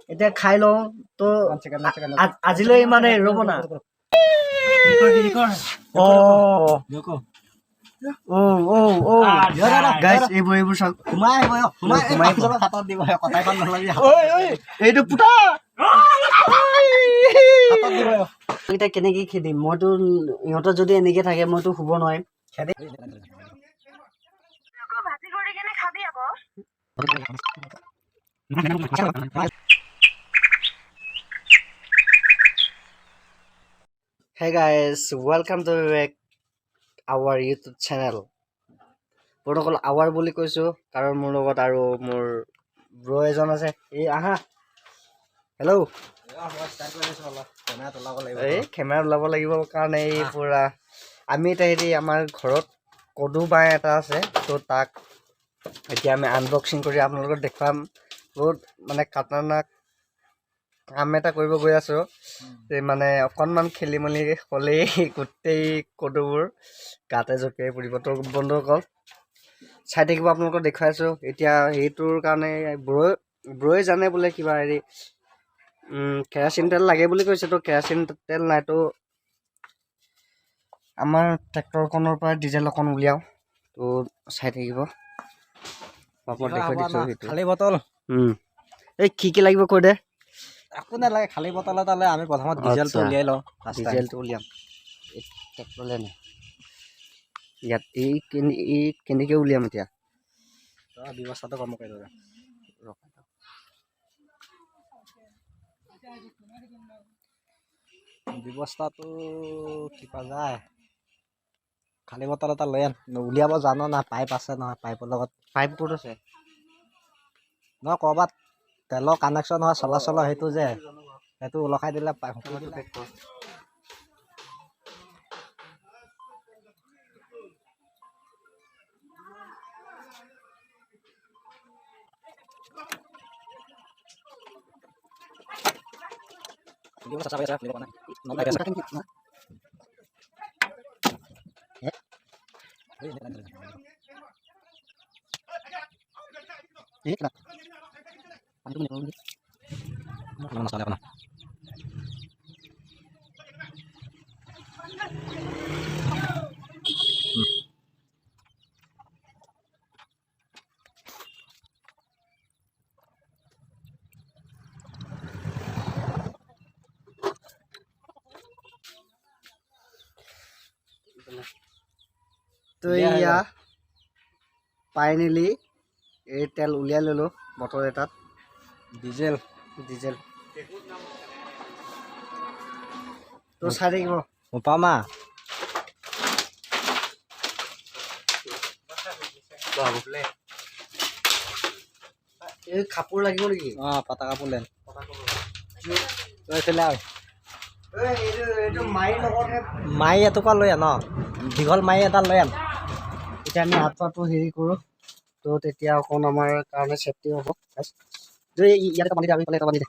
এতিয়া খাই লওঁ তো আজিলৈ ইমানে ৰ'ব না গাইছ এইবোৰ চাওক এইটো পুতা এতিয়া কেনেকে খেদিম মইতো ইহঁতৰ যদি এনেকে থাকে মইতো শুব নোৱাৰিম Hey guys, welcome to our YouTube channel. Protocol our বুলি কৈছো কাৰণ মোৰ লগত আৰু মোৰ ব্ৰ এজন আছে এই আহা হেল্ল' এই কেমেৰা ওলাব লাগিব কাৰণ এই পুৰা আমি এটা হেৰি আমাৰ ঘৰত কদু বাঁহ এটা আছে তো তাক এতিয়া আমি আনবক্সিং কৰি আপোনালোকক দেখুৱাম বহুত মানে খাতৰনাক কাম এটা কৰিব গৈ আছো মানে অকণমান খেলি মেলি হ'লেই গোটেই কদুবোৰ গাতে জঁপিয়াই পৰিব তো বন্ধুসকল চাই থাকিব আপোনালোকক দেখুৱাইছো এতিয়া এইটোৰ কাৰণে ব্ৰই জানে বোলে কিবা হেৰি কেৰাচিন তেল লাগে বুলি কৈছে তো কেৰাচিন তেল নাই তো আমাৰ ট্ৰেক্টৰখনৰ পৰা ডিজেল অকণ উলিয়াও তো চাই থাকিব খালী বটল এই কি লাগিব কৈ দে একো নালাগে খালী বটল এটা লৈ আমি প্ৰথমত ডিজেলটো উলিয়াই লওঁ ডিজেলটো উলিয়াম ট্ৰেক্টৰলৈ নাই ইয়াত এই কেনেকৈ উলিয়াম এতিয়া ব্যৱস্থাটো কম কৰি দিওঁ ব্যৱস্থাটো কিবা যায় খালী বটল এটা লৈ আন উলিয়াব জানো না পাইপ আছে নহয় পাইপৰ লগত পাইপ ক'ত আছে নহয় ক'ৰবাত তেলৰ কানেকশ্যন হোৱা চলাচলৰ সেইটো যে সেইটো ওলখাই দিলে পাইপ তো এয়া ফাইনেলি এই তেল উলিয়াই ল'লোঁ বটল এটাত ডিজেল তো চাই থাকিব উপামা এই কাপোৰ লাগিব নেকি পাতা কাপোৰ লেন মাৰি এটুকুৰা লৈ আন দীঘল মাৰি এটা লৈ আন এতিয়া আমি হাত পাতটো হেৰি কৰোঁ তো তেতিয়া অকণ আমাৰ কাৰণে চেফটি হ'ব ইয়াতে পানী দে আমি পালে এটা পানী দে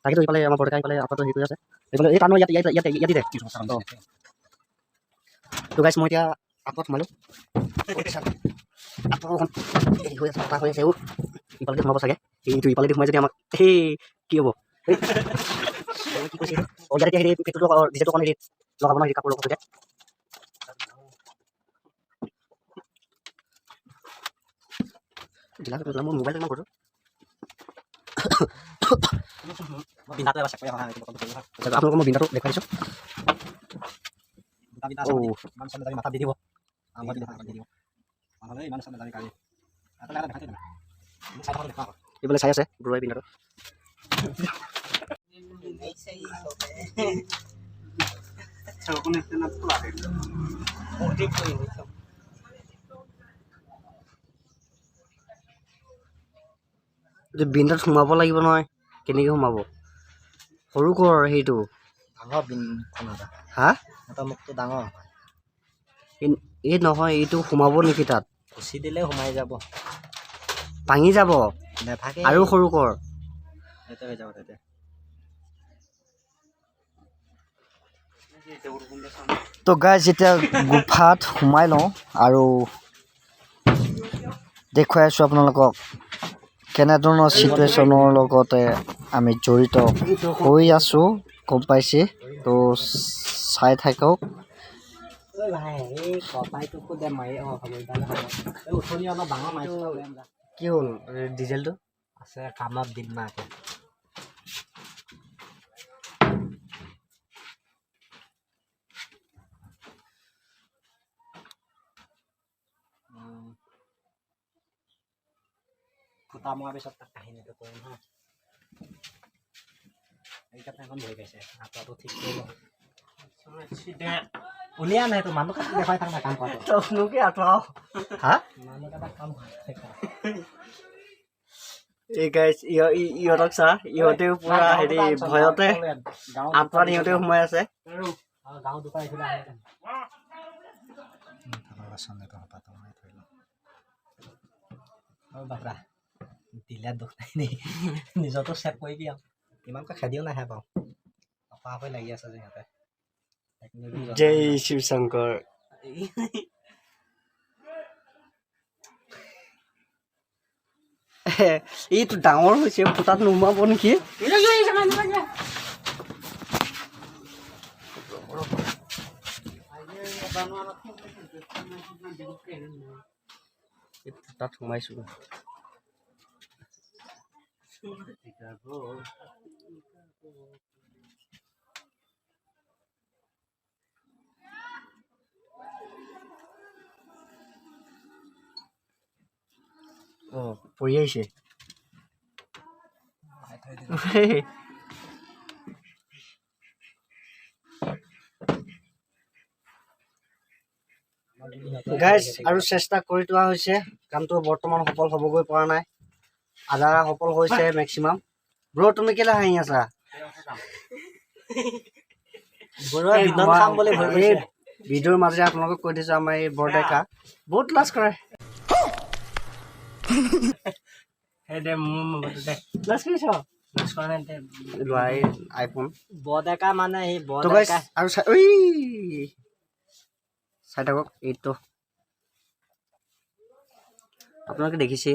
তাকেতো ইফালে আমাৰ বৰডেকা ইফালে হাতটো হেৰি কৰি আছে এইফালে এই টানো ইয়াতে দে তো গাইছ মই এতিয়া আপত সোমালোঁ হেৰি হৈ আছে কথা হৈ আছে ইফালে সোমাব চাগে এইটো ইফালেদি সোমাই যদি আমাক সেই কি হ'ব কি কৈছে ইয়াতে হেৰি পেটুটো ডিজেলটো অকণ হেৰি লগাব ন হেৰি কাপোৰ লগাব তেতিয়া মোৰ মোবাইল ইমান কৰোঁ আপোনালোকক মই বিন্দাটো দেখুৱাইছোঁ মাথা দি দিব এইফালে চাই আছে ব্ৰই বিন্দাটো বিন্দাত সোমাব লাগিব নহয় কেনেকৈ সোমাব সৰু কৰ সেইটো ডাঙৰ বিনখন হা এটা মুখটো ডাঙৰ এই নহয় এইটো সোমাব নেকি তাত খুচি দিলে সোমাই যাব ভাঙি যাব নেথাকে আৰু সৰু কৰ সেইটো হৈ যাব তেতিয়া তো গাইজ এতিয়া গুফাত সোমাই লওঁ আৰু দেখুৱাই আছোঁ আপোনালোকক কেনেধৰণৰ চিটুৱেশ্যনৰ লগতে আমি জড়িত হৈ আছোঁ গম পাইছে তো চাই থাকক ভাই এই কপাইটোকো দে মাৰি হ'ব এই উঠনি অলপ ডাঙৰ মাৰিছোঁ কি হ'ল ডিজেলটো আছে কামত দিম না ফুটা মৰাৰ পিছত তাক কাহিনীটো কৰিম হা এইকেইটা এখন ভয় পাইছে আঁতৰটো ঠিক কৰি লওঁ উলিয়া নাই তো মানুহ কাটি দেখাই থাক না কাম কৰাটো তখনোকে আঁতৰাও হা মানুহ কাটা কাম এই গাইজ ইহঁতক চা ইহঁতেও পুৰা হেৰি ভয়তে আঁতৰাত ইহঁতেও সোমাই আছে গাঁও দোকান এইফালে আহে বাপৰা দিলে দুখ নাই দেই নিজৰটো চেক কৰি দিয়া ইমানকৈ খেদিও নাহে বাৰু অপাকৈ লাগি আছে যে সিহঁতে জয় শিৱ শংকৰ এইটো ডাঙৰ হৈছে ফুটাত নোসোমাব নেকি ফুটাত সোমাইছো পৰি আহিছে গাইজ আৰু চেষ্টা কৰি থোৱা হৈছে কামটো বৰ্তমান সফল হ'বগৈ পৰা নাই আধা সফল হৈছে মেক্সিমাম ব্ৰ তুমি কেলে হাঁহি আছা ভিডিঅ'ৰ মাজে আপোনালোকক কৈ দিছো আমাৰ এই বৰডেকা বহুত লাজ কৰে আইফোন বৰডেকা মানে সেই তো গাইজ আৰু চাই থাকক এইটো আপোনালোকে দেখিছে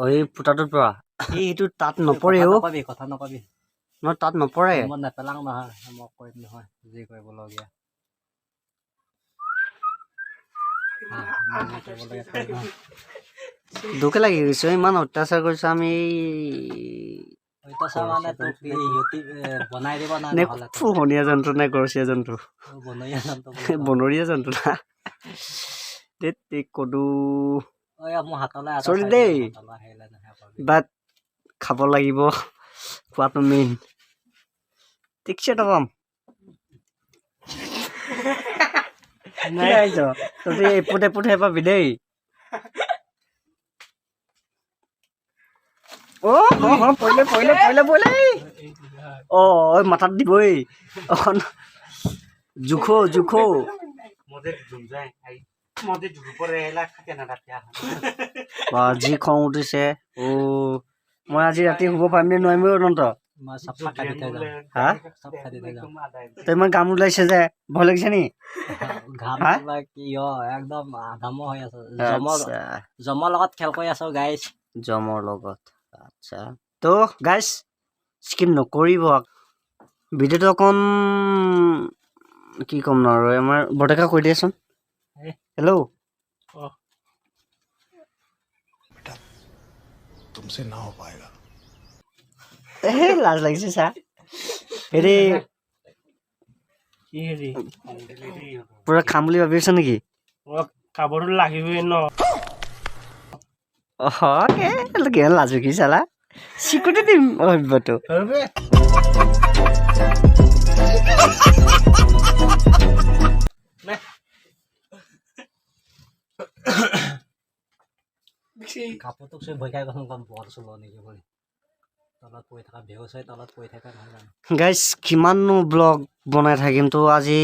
এই ফুটাটোৰ পৰা এইটো তাত নপৰেও কথা নকবি ন তাত নপৰে মই নেপেলাং নহয় মই কৰিম নহয় যি কৰিবলগীয়া দুখে লাগি গৈছে ইমান অত্যাচাৰ কৰিছো আমি মানে তোক বনাই দিব না পোহনীয়া জন্তু নে ঘৰচীয়া জন্তু বনৰীয়া জন্তু না কদু মোৰ হাতলৈ চলি দেই বাট খাব লাগিব খোৱাটো মেইন ঠিকছে পাম তহঁতি এপুট এপুটহে পাবি দেই মাথাত দিবই জোখো যি খং উঠিছে মই আজি ৰাতি শুব পাৰিম নে নোৱাৰিম অনন্ত হা তই ইমান গাম ওলাইছে যে ভয় লাগিছে নি একদম আধামো হৈ আছে জমৰ লগত খেল কৰি আছো গাইজ জমৰ লগত আচ্ছা তো গাইজ স্কিপ নকৰিব ভিডিঅ'টো অকণ কি ক'ম ন আৰু আমাৰ বৰডেকা কৈ দিয়াচোন হেল্ল' तुमसे ना हो पाएगा লাজ লাগিছে চা হেৰি পুৰা খাম বুলি ভাবি আছ নেকি খাবতো লাগিবই ন লাজু কি চালা চিকুটি দিম সভ্যটো কাপোৰটোক চুই ভয় খাই গম বল চুল নেকি বুলি তলত পৰি থকা বেহুচ হৈ তলত পৰি থকা নহয় জানো গাইজ কিমাননো ব্লগ বনাই থাকিম তো আজি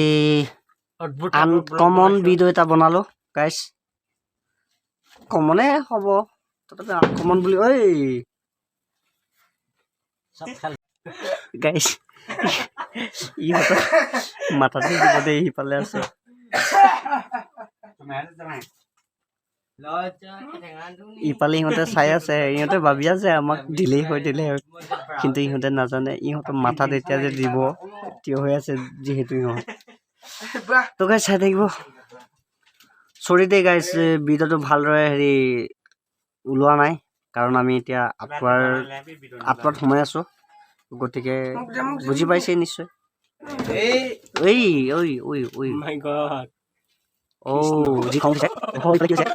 আনকমন ভিডিঅ' এটা বনালো গাইজ কমনে হ'ব তথাপি আনকমন বুলি ঐ চব খেল গাইজ ইহঁতৰ মাথাটো দিব দেই সিফালে আছে ইফালে ইহঁতে চাই আছে, ইহঁতে ভাবি আছে আমাক দিলেই হয় কিন্তু ইহঁতে নাজানে ইহঁতৰ মাথাত এতিয়া যে দিব থিয় হৈ আছে যিহেতু ইহঁত তো গাইছ চাই থাকিব চৰি দেই গাইছ ভিডিঅ'টো ভালদৰে ওলোৱা নাই কাৰণ আমি এতিয়া আঁতৰত সোমাই আছো গতিকে বুজি পাইছে নিশ্চয় ঐ ঐ ঐ ঐ মাই গড যি খং উঠিছে কি হৈছে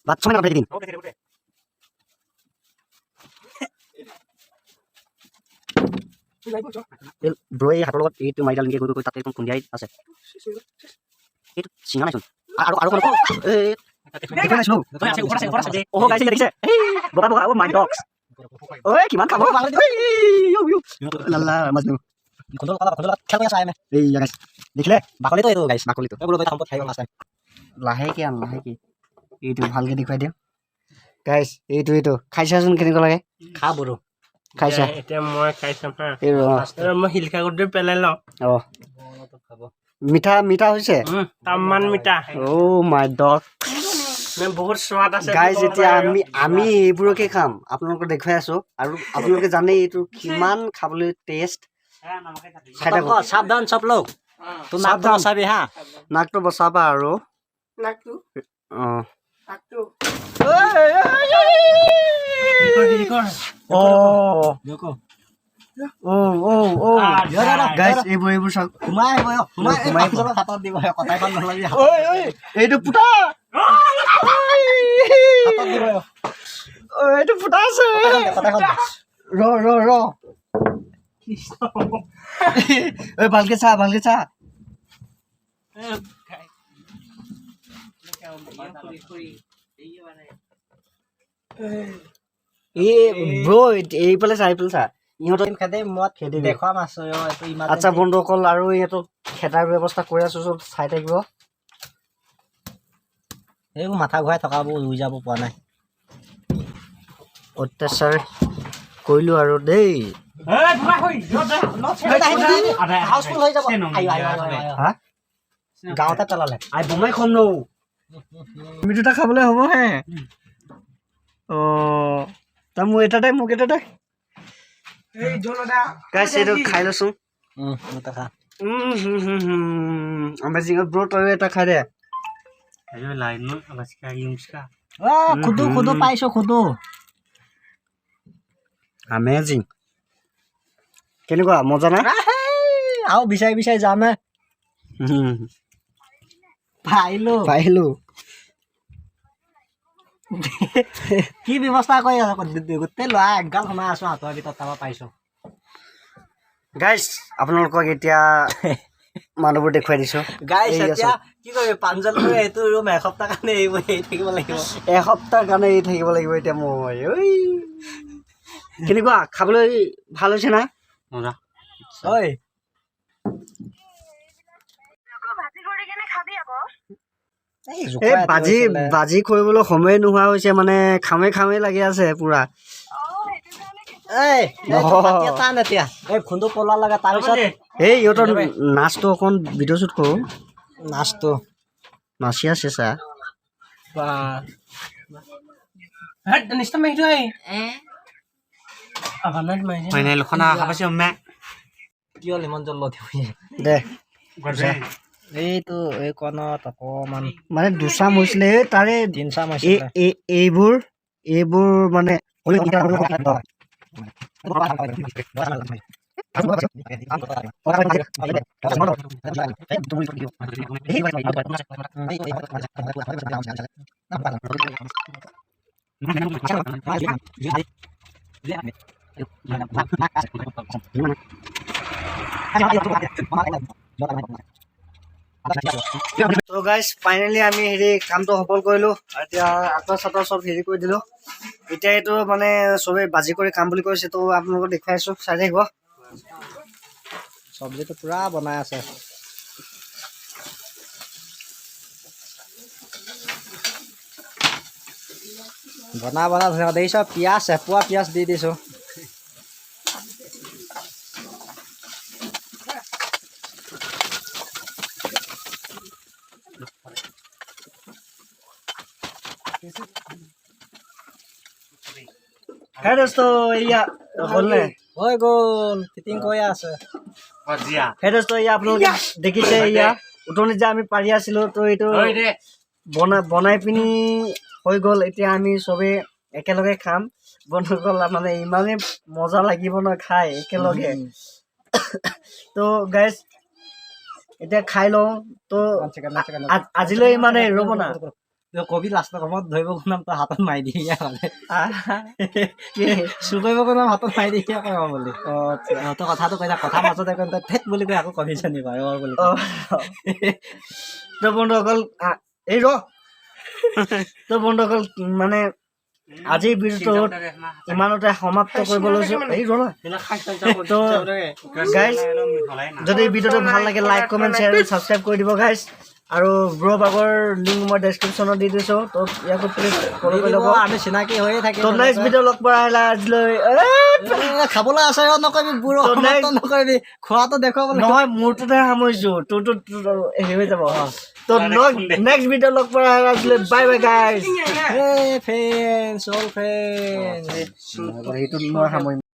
ভাত সময় না দিন ব্ৰ এই হাতৰ লগত এইটো মাৰিডাল লিংকে গৈ তাতে একদম খুন্দিয়াই আছে এইটো চিঙা নাইচোন আৰু কিমান খাব দেখিলে বাকলিটো এইটো গাইছ বাকলিটো লাহেকে লাহেকে এইটো ভালকে দেখুৱাই দিওঁ গাইছ এইটো খাইছাচোন কেনেকুৱা লাগে খা বৰো খাইছা এতিয়া মই খাই চাম হা এই মই শিলখাগৰটো পেলাই লওঁ মিঠা হৈছে তামান মিঠা মাই ডগ বহুত সোৱাদ আছে গাইজ এতিয়া আমি এইবোৰকে খাম আপোনালোকক দেখুৱাই আছো আৰু আপোনালোকে জানে এইটো কিমান খাবলৈ টেষ্ট সাৱধান চব লোক তোৰ নাকটো বচাবি হা নাকটো বচাবা আৰু এইবোৰ চাওক এইটো ফুটা এইটো ফুটা আছে ৰ ভালকে চা এইফালে চা ইহঁতৰ খেদে মই খেদি দেখুৱাম আছো আচ্ছা বন্ধুসকল আৰু ইহঁতক খেদাৰ ব্যৱস্থা কৰি আছো চব চাই থাকিব এইবোৰ মাথা ঘূৰাই থকাবোৰ ৰুই যাব পৰা নাই অত্যাচাৰ কৰিলো আৰু দেই গাঁৱতে পেলালে বোমাই খম ন তুমি দুটা খাবলৈ হ'ব হে মোক এটা দে গাইছ এইটো খাই লৈছো আমেজিঙত ব্ৰ তই এটা খাই দে খুদু পাইছো খুদু আমেজিং কেনেকুৱা মজা না আৰু বিচাৰি যামে পাইলো কি ব্যৱস্থা কৰি আছ গোটেই ল'ৰা একগাল সোমাই আছো হাতৰ ভিতৰত তাৰপৰা পাইছো গাইছ আপোনালোকক এতিয়া মানুহবোৰ দেখুৱাই দিছো গাইছ এতিয়া কি কৰিবি পাঞ্জল এইটো ৰুম এসপ্তাহ কাৰণে এৰি থাকিব লাগিব এসপ্তাহ কাৰণে এৰি থাকিব লাগিব এতিয়া মই কেনেকুৱা খাবলৈ ভাল হৈছে না মজা ঐ বাজি কৰিবলৈ সময় নোহোৱা হৈছে মানে খামে লাগি আছে পুৰা খুন্দু পলোৱা লাগে তাৰপিছত ইহঁতৰ নাচটো অকণ ভিডিঅ' শ্বুট কৰোঁ নাচটো নাচি আছে চা দে এইটো এই কণত অকমান মানে দুচাম হৈছিলে তাৰে 3 চাম হৈছিলে এইবোৰ মানে তো গাইজ ফাইনেলি আমি কামটো সফল কৰিলো এতিয়া আঁতৰ চাতৰ চব কৰি দিলো এতিয়া এইটো মানে চবেই বাজি কৰি খাম বুলি কৈছে তো আপোনালোকক দেখুৱাইছো চাই থাকিব চব্জিটো পুৰা বনাই আছে বনা ধুনীয়া দেখিছ পিঁয়াজ এপোৱা পিঁয়াজ দি দিছোঁ হে দোস্ত এয়া হ'লনে হৈ গ'ল ফিটিং কৰি আছে হে দোস্ত এয়া আপোনালোকে দেখিছে এয়া উঠনিত যে আমি পাৰি আছিলোঁ তো এইটো বনাই পিনি হৈ গ'ল এতিয়া আমি চবেই একেলগে খাম বন্ধুসকল মানে ইমানেই মজা লাগিব ন খাই একেলগে তো গাইজ এতিয়া খাই লওঁ তো আজিলৈ ইমানে ৰ'ব না কবি লাষ্টৰ সময়ত ধৰিব নাম তই হাতত মাৰি দিয়ে মানে চুৰ কৰিব নাম হাতত মাৰি দিয়ে কয় বুলি তই কথাটো কৈ থাক কথা মাজতে কৈ তই ঠেক বুলি কৈ আকৌ কবিছে নি বাৰু বুলি তো বন্ধুসকল এই ৰ তো বন্ধুসকল মানে আজিৰ ভিডিঅ'টো ইমানতে সমাপ্ত কৰিব লৈছোঁ এই ৰ তো গাইজ যদি ভিডিঅ'টো ভাল লাগে লাইক কমেণ্ট শ্বেয়াৰ ছাবস্ক্ৰাইব কৰি দিব গাইজ আৰু ব্ৰ বাগৰ লিংক মই ডেছক্ৰিপশ্যনত দি দিছোঁ তো ইয়াকো প্লিজ ফ'ল' কৰি ল'ব আমি চিনাকি হৈয়ে থাকিম তো নেক্সট ভিডিঅ' লগ পোৱা আহিলা আজিলৈ খাবলৈ আছে নকৰিবি বুঢ়ো নকৰিবি খোৱাটো দেখুৱাব নহয় মোৰটোতে সামৰিছোঁ তোৰটো হেৰি হৈ যাব তো নেক্সট ভিডিঅ' লগ পোৱা আহিলা আজিলৈ bye bye guys friends all friends সেইটোত মই সামৰিম